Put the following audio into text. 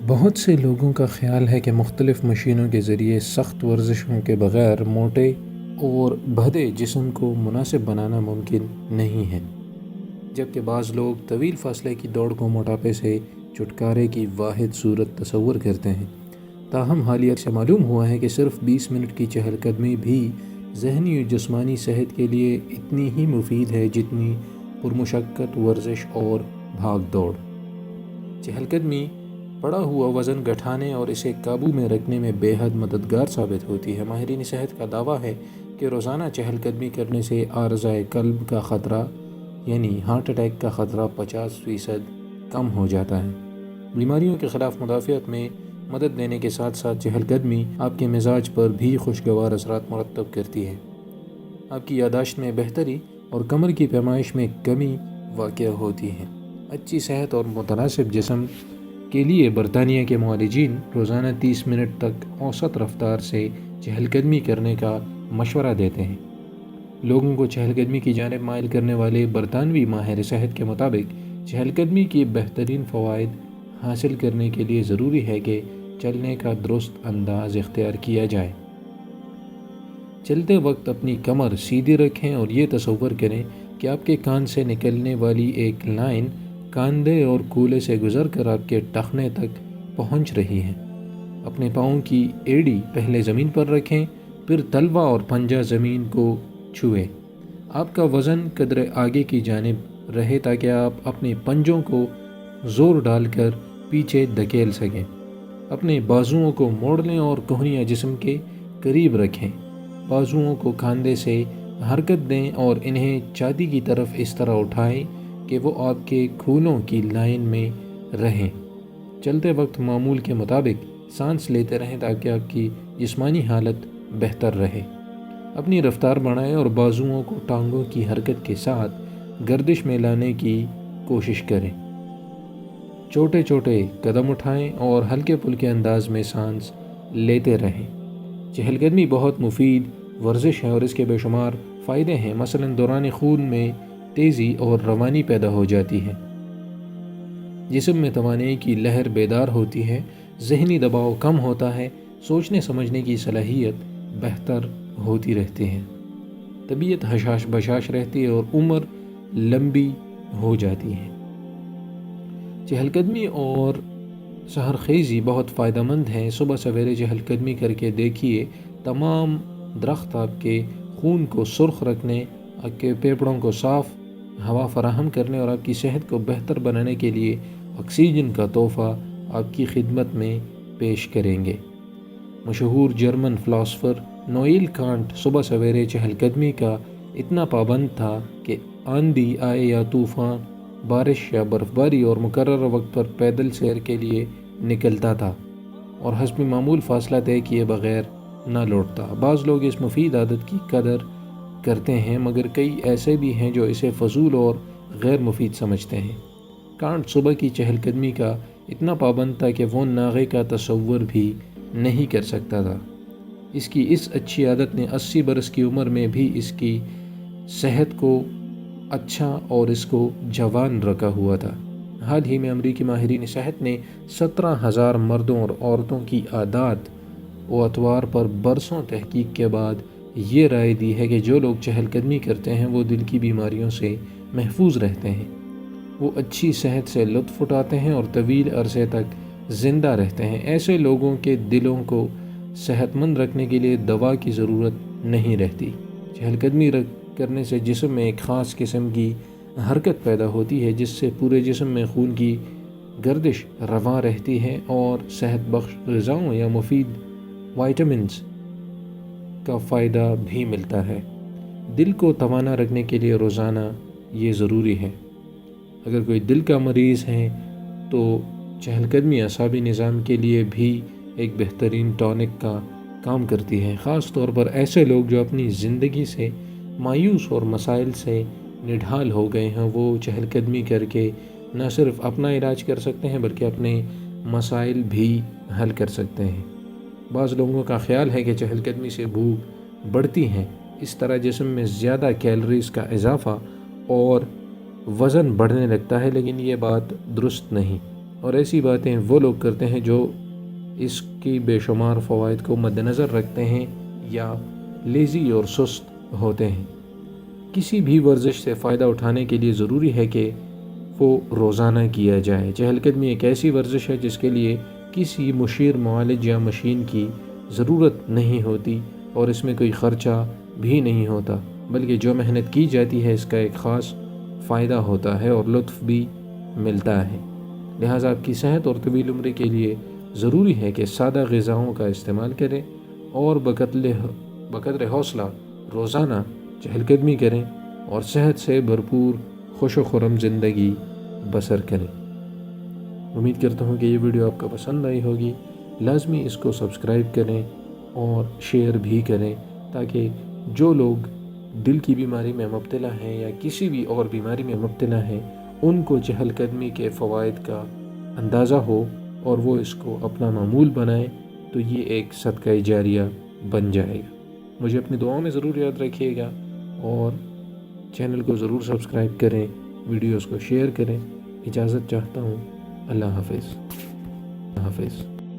بہت سے لوگوں کا خیال ہے کہ مختلف مشینوں کے ذریعے سخت ورزشوں کے بغیر موٹے اور بھدے جسم کو مناسب بنانا ممکن نہیں ہے، جبکہ بعض لوگ طویل فاصلے کی دوڑ کو موٹاپے سے چھٹکارے کی واحد صورت تصور کرتے ہیں۔ تاہم حالیہ سے معلوم ہوا ہے کہ صرف 20 منٹ کی چہل قدمی بھی ذہنی اور جسمانی صحت کے لیے اتنی ہی مفید ہے جتنی پرمشقت ورزش اور بھاگ دوڑ۔ چہل قدمی پڑا ہوا وزن گھٹانے اور اسے قابو میں رکھنے میں بے حد مددگار ثابت ہوتی ہے۔ ماہرین صحت کا دعویٰ ہے کہ روزانہ چہل قدمی کرنے سے عارضۂ قلب کا خطرہ یعنی ہارٹ اٹیک کا خطرہ 50% کم ہو جاتا ہے۔ بیماریوں کے خلاف مدافعت میں مدد دینے کے ساتھ ساتھ چہل قدمی آپ کے مزاج پر بھی خوشگوار اثرات مرتب کرتی ہے۔ آپ کی یادداشت میں بہتری اور کمر کی پیمائش میں کمی واقع ہوتی ہے۔ اچھی صحت اور متناسب جسم کے لیے برطانیہ کے معالجین روزانہ 30 منٹ تک اوسط رفتار سے چہل قدمی کرنے کا مشورہ دیتے ہیں۔ لوگوں کو چہل قدمی کی جانب مائل کرنے والے برطانوی ماہر صحت کے مطابق چہل قدمی کے بہترین فوائد حاصل کرنے کے لیے ضروری ہے کہ چلنے کا درست انداز اختیار کیا جائے۔ چلتے وقت اپنی کمر سیدھی رکھیں اور یہ تصور کریں کہ آپ کے کان سے نکلنے والی ایک لائن کاندھے اور کولے سے گزر کر آپ کے ٹخنے تک پہنچ رہی ہے۔ اپنے پاؤں کی ایڑی پہلے زمین پر رکھیں، پھر تلوا اور پنجہ زمین کو چھوئیں۔ آپ کا وزن قدرے آگے کی جانب رہے تاکہ آپ اپنے پنجوں کو زور ڈال کر پیچھے دھکیل سکیں۔ اپنے بازوؤں کو موڑ لیں اور کہنیاں جسم کے قریب رکھیں۔ بازوؤں کو کاندھے سے حرکت دیں اور انہیں چھاتی کی طرف اس طرح اٹھائیں کہ وہ آپ کے کھولوں کی لائن میں رہیں۔ چلتے وقت معمول کے مطابق سانس لیتے رہیں تاکہ آپ کی جسمانی حالت بہتر رہے۔ اپنی رفتار بڑھائیں اور بازوؤں کو ٹانگوں کی حرکت کے ساتھ گردش میں لانے کی کوشش کریں۔ چھوٹے چھوٹے قدم اٹھائیں اور ہلکے پھلکے انداز میں سانس لیتے رہیں۔ چہل قدمی بہت مفید ورزش ہے اور اس کے بے شمار فائدے ہیں۔ مثلاً دوران خون میں تیزی اور روانی پیدا ہو جاتی ہے، جسم میں توانائی کی لہر بیدار ہوتی ہے، ذہنی دباؤ کم ہوتا ہے، سوچنے سمجھنے کی صلاحیت بہتر ہوتی رہتی ہے، طبیعت حشاش بشاش رہتی ہے اور عمر لمبی ہو جاتی ہے۔ چہل قدمی اور سحر خیزی بہت فائدہ مند ہیں۔ صبح سویرے چہل قدمی کر کے دیکھیے۔ تمام درخت آپ کے خون کو سرخ رکھنے، آپ کے پھیپھڑوں کو صاف ہوا فراہم کرنے اور آپ کی صحت کو بہتر بنانے کے لیے آکسیجن کا تحفہ آپ کی خدمت میں پیش کریں گے۔ مشہور جرمن فلاسفر نوئیل کانٹ صبح سویرے چہل قدمی کا اتنا پابند تھا کہ آندھی آئے یا طوفان، بارش یا برف باری اور مقررہ وقت پر پیدل سیر کے لیے نکلتا تھا اور حسب معمول فاصلہ طے کیے بغیر نہ لوٹتا۔ بعض لوگ اس مفید عادت کی قدر کرتے ہیں مگر کئی ایسے بھی ہیں جو اسے فضول اور غیر مفید سمجھتے ہیں۔ کانٹ صبح کی چہل قدمی کا اتنا پابند تھا کہ وہ ناغے کا تصور بھی نہیں کر سکتا تھا۔ اس کی اس اچھی عادت نے 80 برس کی عمر میں بھی اس کی صحت کو اچھا اور اس کو جوان رکھا ہوا تھا۔ حال ہی میں امریکی ماہرین صحت نے 17,000 مردوں اور عورتوں کی عادات و اطوار پر برسوں تحقیق کے بعد یہ رائے دی ہے کہ جو لوگ چہل قدمی کرتے ہیں وہ دل کی بیماریوں سے محفوظ رہتے ہیں، وہ اچھی صحت سے لطف اٹھاتے ہیں اور طویل عرصے تک زندہ رہتے ہیں۔ ایسے لوگوں کے دلوں کو صحت مند رکھنے کے لیے دوا کی ضرورت نہیں رہتی۔ چہل قدمی کرنے سے جسم میں ایک خاص قسم کی حرکت پیدا ہوتی ہے جس سے پورے جسم میں خون کی گردش رواں رہتی ہے اور صحت بخش غذاؤں یا مفید وائٹامنز کا فائدہ بھی ملتا ہے۔ دل کو توانا رکھنے کے لیے روزانہ یہ ضروری ہے۔ اگر کوئی دل کا مریض ہے تو چہل قدمی اعصابی نظام کے لیے بھی ایک بہترین ٹونک کا کام کرتی ہے۔ خاص طور پر ایسے لوگ جو اپنی زندگی سے مایوس اور مسائل سے نڈھال ہو گئے ہیں، وہ چہل قدمی کر کے نہ صرف اپنا علاج کر سکتے ہیں بلکہ اپنے مسائل بھی حل کر سکتے ہیں۔ بعض لوگوں کا خیال ہے کہ چہل قدمی سے بھوک بڑھتی ہے، اس طرح جسم میں زیادہ کیلوریز کا اضافہ اور وزن بڑھنے لگتا ہے، لیکن یہ بات درست نہیں۔ اور ایسی باتیں وہ لوگ کرتے ہیں جو اس کی بے شمار فوائد کو مد نظر رکھتے ہیں یا لیزی اور سست ہوتے ہیں۔ کسی بھی ورزش سے فائدہ اٹھانے کے لیے ضروری ہے کہ وہ روزانہ کیا جائے۔ چہل قدمی ایک ایسی ورزش ہے جس کے لیے کسی مشیر معالج یا مشین کی ضرورت نہیں ہوتی اور اس میں کوئی خرچہ بھی نہیں ہوتا، بلکہ جو محنت کی جاتی ہے اس کا ایک خاص فائدہ ہوتا ہے اور لطف بھی ملتا ہے۔ لہٰذا آپ کی صحت اور طویل عمری کے لیے ضروری ہے کہ سادہ غذاؤں کا استعمال کریں اور بقدر حوصلہ روزانہ چہل قدمی کریں اور صحت سے بھرپور خوش و خرم زندگی بسر کریں۔ امید کرتا ہوں کہ یہ ویڈیو آپ کو پسند آئی ہوگی۔ لازمی اس کو سبسکرائب کریں اور شیئر بھی کریں تاکہ جو لوگ دل کی بیماری میں مبتلا ہیں یا کسی بھی اور بیماری میں مبتلا ہیں ان کو چہل قدمی کے فوائد کا اندازہ ہو اور وہ اس کو اپنا معمول بنائیں تو یہ ایک صدقہ جاریہ بن جائے گا۔ مجھے اپنی دعاؤں میں ضرور یاد رکھیے گا اور چینل کو ضرور سبسکرائب کریں، ویڈیوز کو شیئر کریں۔ اجازت چاہتا ہوں۔ اللہ حافظ۔ اللہ حافظ۔